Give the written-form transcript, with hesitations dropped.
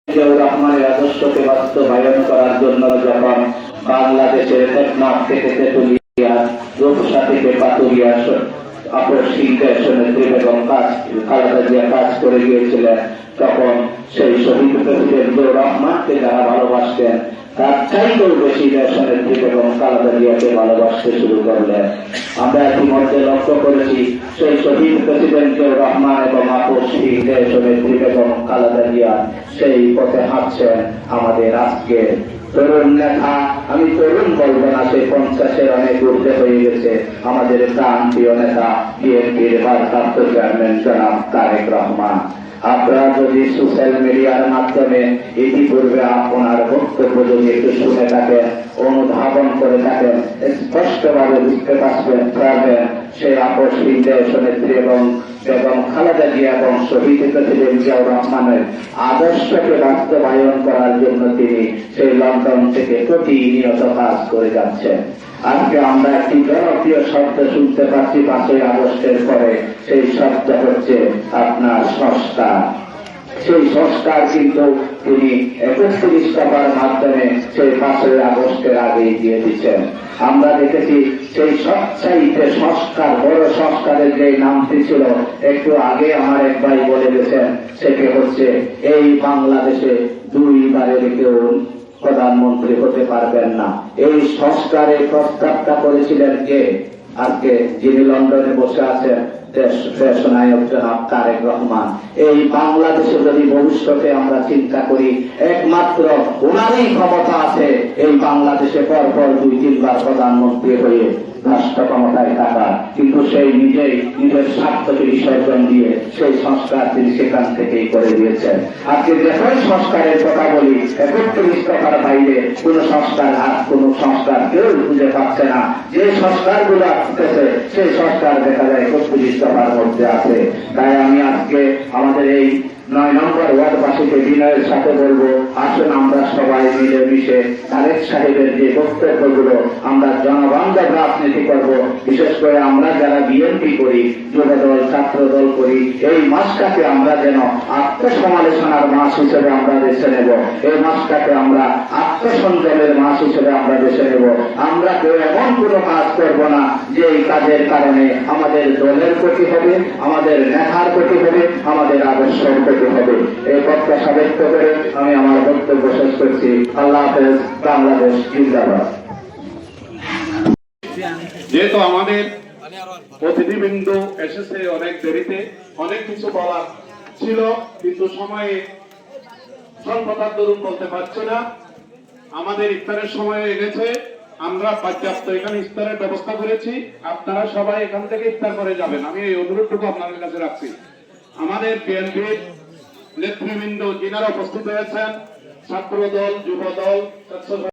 জিয়াউর রহমানের আদর্শকে বাস্তবায়ন করার জন্য যখন বাংলাদেশের টেকনাফ থেকে তেঁতুলিয়া, রূপসা থেকে পাতুরিয়া নেতৃত্বে এবং খালেদা জিয়া কাজ করে গিয়েছিলেন, তখন সেই শহীদ প্রেসিডেন্ট জিয়াউর রহমানকে যারা ভালোবাসতেন তার চাইতেও বেশি দেশনেত্রী এবং খালেদা জিয়াকে ভালোবাসতে শুরু করলেন। আমরা ইতিমধ্যে লক্ষ্য করেছি সেই শহীদ প্রেসিডেন্ট জিয়াউর রহমান এবং আপসী দেশনেত্রী এবং খালেদা জিয়া সেই পথে হাঁটছেন আমাদের আজকে তরুণ নেতা। আমি তরুণ বলবো না, সেই 50-এর অনেক ঊর্ধ্বে হয়ে গেছে আমাদের প্রান্তীয় নেতা বিএনপির ভারপ্রাপ্ত চেয়ারম্যান জনাব তারেক রহমান। আপনারা যদি সোশ্যাল মিডিয়ার মাধ্যমে ইতিপূর্বে আপনার বক্তব্য যদি একটু শুনে থাকেন, অনুধাবন করে থাকেন, স্পষ্টভাবে বুঝতে পারবেন সেই আপসী দেশনেত্রী এবং খালেদা জিয়া এবং শহীদ প্রেসিডেন্ট জিয়াউর রহমানের আদর্শকে বাস্তবায়ন করার জন্য তিনি সেই লন্ডন থেকে প্রতিনিয়ত কাজ করে যাচ্ছেন। আজকে আমরা একটি জনপ্রিয় শব্দ শুনতে পাচ্ছি 5ই আগস্টের পরে, সেই শব্দ হচ্ছে আপনার সংস্কার। সেই সংস্কার কিন্তু তিনি 31 দফার মাধ্যমে সেই 5ই আগস্টের আগেই দিয়ে দিচ্ছেন। আমরা দেখেছি সেই সবচাইতে সংস্কার, বড় সংস্কারের যে নামটি ছিল একটু আগে আমার এক ভাই বলে গেছেন, সেটি হচ্ছে এই বাংলাদেশে 2বারের কেউ প্রধানমন্ত্রী হতে পারবেন না। এই সংস্কারের প্রস্তাবটা করেছিলেন কে? আজকে যিনি লন্ডনে বসে আছেন দেশনায়ক জনাব তারেক রহমান। এই বাংলাদেশে যদি ভবিষ্যতে আমরা চিন্তা করি, একমাত্র ওনারই ক্ষমতা আছে এই বাংলাদেশে পরপর 2-3বার প্রধানমন্ত্রী হয়ে রাষ্ট্র ক্ষমতায় থাকা, কিন্তু সেই নিজেই নিজের স্বার্থকে বিসর্জন দিয়ে সেই সংস্কার তিনি সেখান থেকেই করে দিয়েছেন। আজকে যখন সংস্কারের কথা বলি, 31 দফার বাইরে কোন সংস্কার কেউ খুঁজে পাচ্ছে না। যে সংস্কারগুলো আসতেছে সেই সংস্কার দেখা যায় 31 দফার মধ্যে আছে। তাই আমি আজকে আমাদের এই 9 নম্বর ওয়ার্ডবাসীকে বিনয়ের সাথে বলবো, আসুন আমরা সবাই মিলেমিশে তারেক সাহেবের যে বক্তব্যগুলো আমরা জনবান্ধব রাজনীতি করব। বিশেষ করে আমরা যারা বিএনপি করি, যুবদল, ছাত্র দল করি, এই মাসটাকে আমরা যেন আত্মসমালোচনার মাস হিসেবে আমরা বেছে নেব। এই মাসটাকে আমরা আত্মসংযমের মাস হিসেবে আমরা বেছে নেব। আমরা কেউ এমন কোনো কাজ করব না যে এই কাজের কারণে আমাদের দলের ক্ষতি হবে, আমাদের নেতার ক্ষতি হবে, আমাদের আদর্শের ক্ষতি হবে। এই প্রত্যাশা ব্যক্ত করে আমি আমার বক্তব্য শেষ করছি। আল্লাহ হাফেজ। বাংলাদেশ জিন্দাবাদ। যেহেতু আমাদের অতিথিবৃন্দ এসেছে অনেক দেরিতে, অনেক কিছু বলার ছিল কিন্তু সময়ে স্বল্পতার দরুন বলতে পারছি না। আমাদের ইফতারের সময় এনেছে, আমরা পর্যাপ্ত এখানে ইফতারের ব্যবস্থা করেছি। আপনারা সবাই এখান থেকে ইফতার করে যাবেন, আমি এই অনুরোধটুকু আপনাদের কাছে রাখছি। আমাদের বিএনপির নেতৃবৃন্দ যিনারা উপস্থিত হয়েছেন, ছাত্র দল, যুব দল,